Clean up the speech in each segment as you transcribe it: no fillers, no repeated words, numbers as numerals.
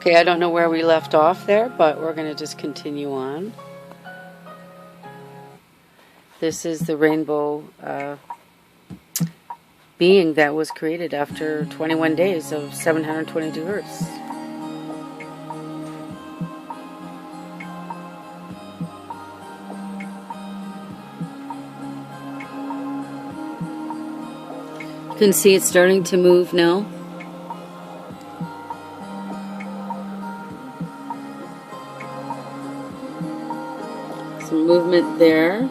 Okay, I don't know where we left off there, but we're going to just continue on. This is the rainbow being that was created after 21 days of 722 hertz. You can see it's starting to move now. Some movement there.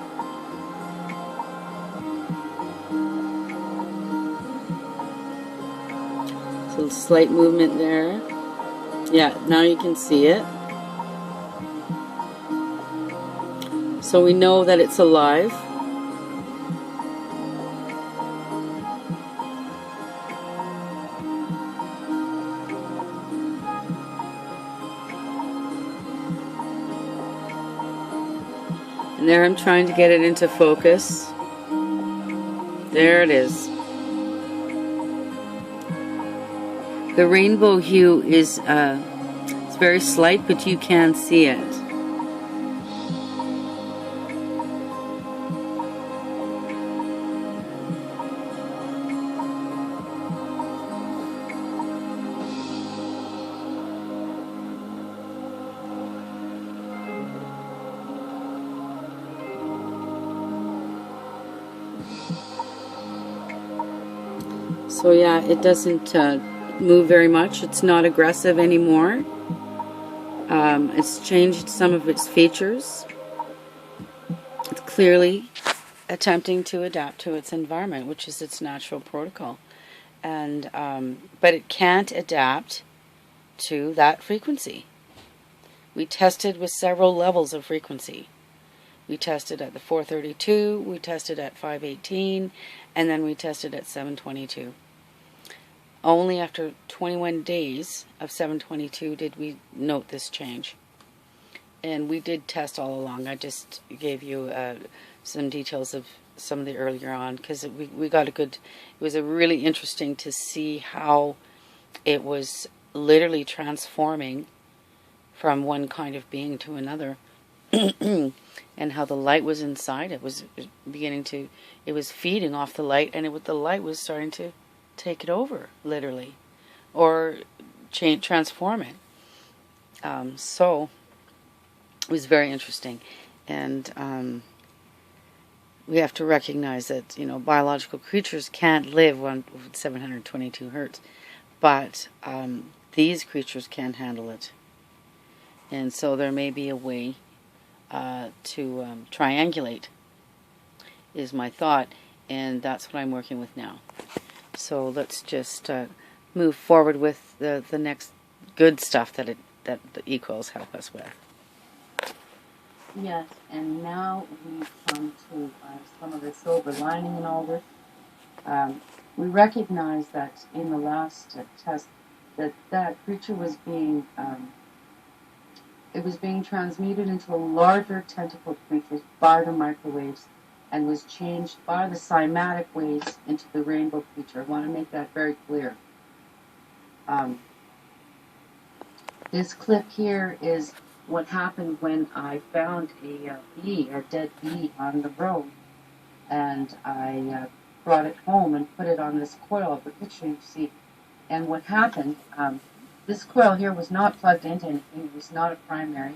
So slight movement there. Yeah, now you can see it. So we know that it's alive. And there I'm trying to get it into focus. There it is. The rainbow hue is it's very slight, but you can see it. So yeah, it doesn't move very much. It's not aggressive anymore. It's changed some of its features. It's clearly attempting to adapt to its environment, which is its natural protocol. And but it can't adapt to that frequency. We tested with several levels of frequency. We tested at the 432, we tested at 518, and then we tested at 722. Only after 21 days of 722 did we note this change. And we did test all along. I just gave you some details of some of the earlier on, because we got a good, it was a really interesting to see how it was literally transforming from one kind of being to another. And how the light was inside it was beginning to, it was feeding off the light, and the light was starting to take it over, literally, or transform it. So it was very interesting, and we have to recognize that biological creatures can't live on 722 hertz, but these creatures can handle it, and so there may be a way to triangulate, is my thought, and that's what I'm working with now. So let's just move forward with the next good stuff that the e-coils help us with. Yes, and now we come to some of the silver lining in all this. We recognize that in the last test that creature was being it was being transmuted into a larger tentacled creature by the microwaves, and was changed by the cymatic waves into the rainbow creature. I want to make that very clear. This clip here is what happened when I found a dead bee on the road, and I brought it home and put it on this coil of the picture you see. And what happened, this coil here was not plugged into anything. It was not a primary.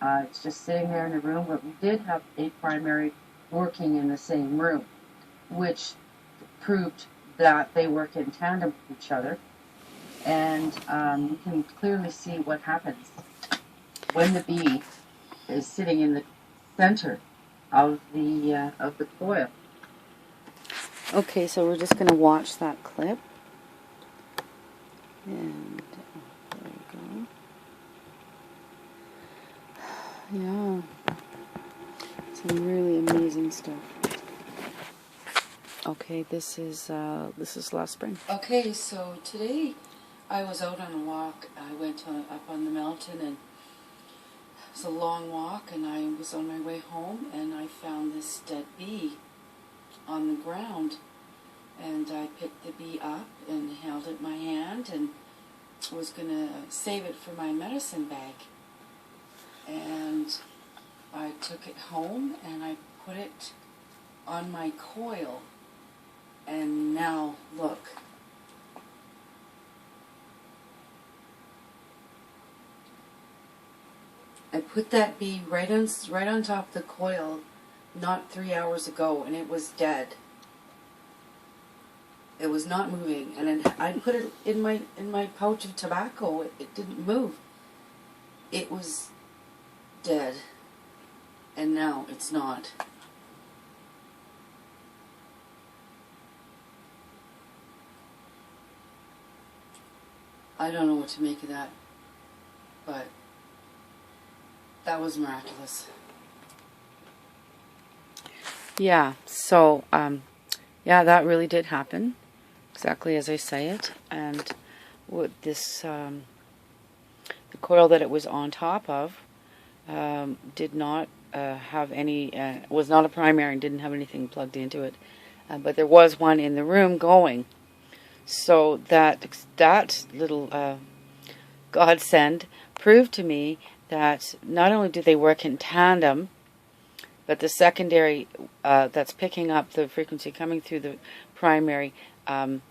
It's just sitting there in the room, but we did have a primary working in the same room, which proved that they work in tandem with each other. And you can clearly see what happens when the bee is sitting in the center of the coil. Okay, so we're just going to watch that clip. And there we go. Yeah. Some really amazing stuff. Okay, this is last spring. Okay, so today I was out on a walk. I went up on the mountain, and it was a long walk, and I was on my way home, and I found this dead bee on the ground, and I picked the bee up and held it in my hand, and was going to save it for my medicine bag. And I took it home and I put it on my coil. And now, look. I put that bee right on top of the coil not 3 hours ago, and it was dead. It was not moving, and then I put it in my pouch of tobacco. It didn't move. It was dead, and now it's not. I don't know what to make of that, but that was miraculous. Yeah, so, yeah, that really did happen, exactly as I say it. And with this, the coil that it was on top of did not have any, was not a primary and didn't have anything plugged into it. But there was one in the room going. So that little godsend proved to me that not only do they work in tandem, but the secondary that's picking up the frequency coming through the primary, that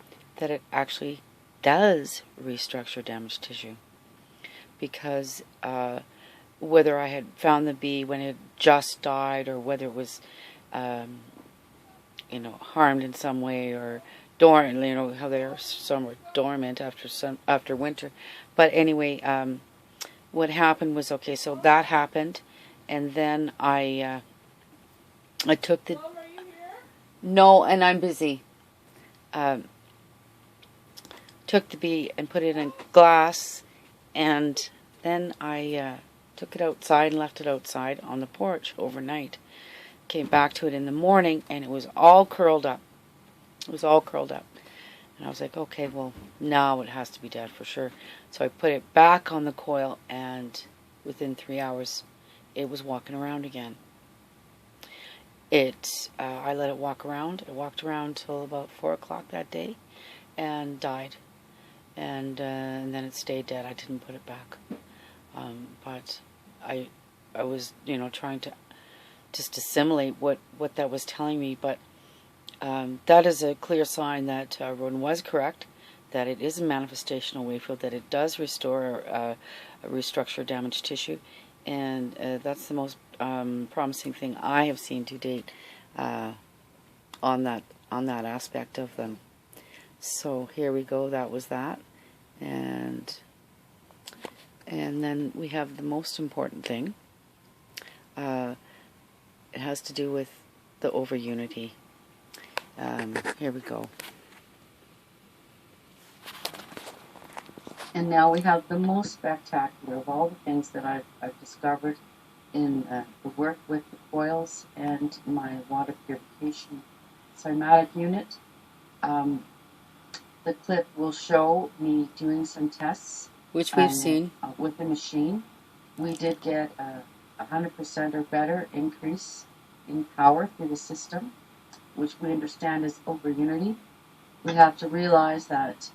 it actually does restructure damaged tissue. Because whether I had found the bee when it had just died, or whether it was, harmed in some way, or dormant, how they're somewhat dormant after winter. But anyway, what happened was, okay, so that happened, and then I took the... Mom, are you here? No, and I'm busy. Took the bee and put it in glass, and then I took it outside and left it outside on the porch overnight. Came back to it in the morning, and it was all curled up. It was all curled up. And I was like, okay, well, now it has to be dead for sure. So I put it back on the coil, and within 3 hours, it was walking around again. I let it walk around. It walked around till about 4 o'clock that day, and died. And then it stayed dead. I didn't put it back. But I was, trying to just assimilate what that was telling me. But that is a clear sign that Roden was correct, that it is a manifestational wave field, that it does restore restructure damaged tissue. And that's the most promising thing I have seen to date on that aspect of them. So here we go. That was that, and then we have the most important thing. It has to do with the over unity. Here we go. And now we have the most spectacular of all the things that I've discovered in the work with the coils and my water purification cymatic unit. The clip will show me doing some tests, which we've seen with the machine. We did get a 100% or better increase in power through the system, which we understand is over unity. We have to realize that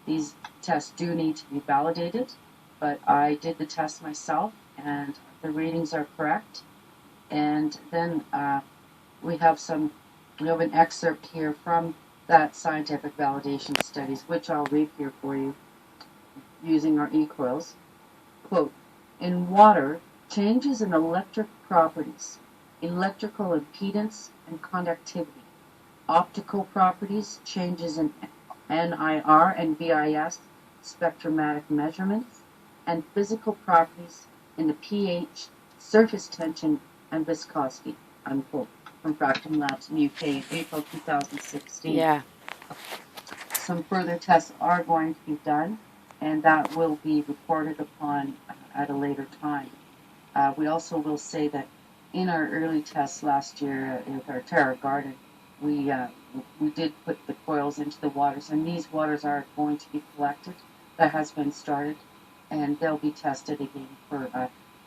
these tests do need to be validated, but I did the test myself, and the readings are correct. And then we have an excerpt here from that scientific validation studies, which I'll read here for you using our e-coils. Quote, in water, changes in electric properties, electrical impedance and conductivity, optical properties, changes in NIR and VIS spectrometric measurements, and physical properties in the pH, surface tension, and viscosity, unquote, from Fractum Labs in UK in April 2016. Yeah. Some further tests are going to be done, and that will be reported upon at a later time. We also will say that in our early tests last year with our Terra Garden, we did put the coils into the waters, and these waters are going to be collected. That has been started, and they'll be tested again for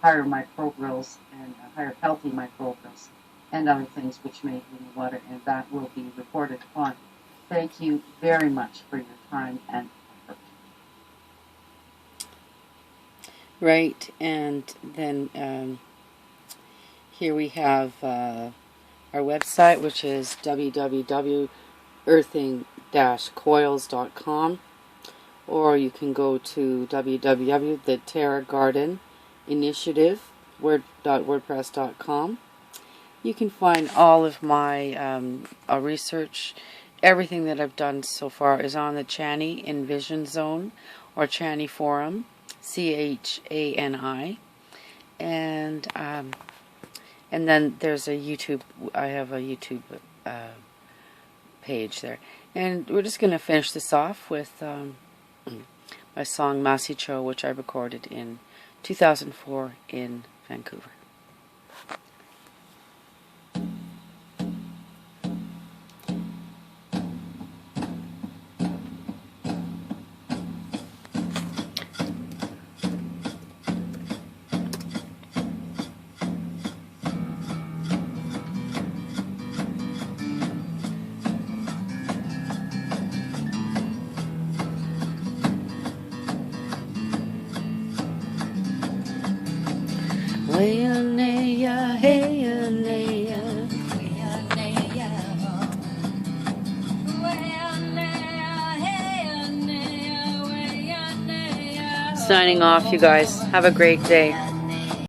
higher microbials and higher healthy microbials and other things which may be in the water, and that will be reported upon. Thank you very much for your time and effort. right? And then here we have our website, which is www.earthing-coils.com, or you can go to www.theterragardeninitiative.wordpress.com. You can find all of my research. Everything that I've done so far is on the Chani Envision Zone or Chani Forum, CHANI, and then there's a YouTube. I have a YouTube page there, and we're just going to finish this off with my song Masicho, which I recorded in 2004 in Vancouver. Signing off, you guys. Have a great day.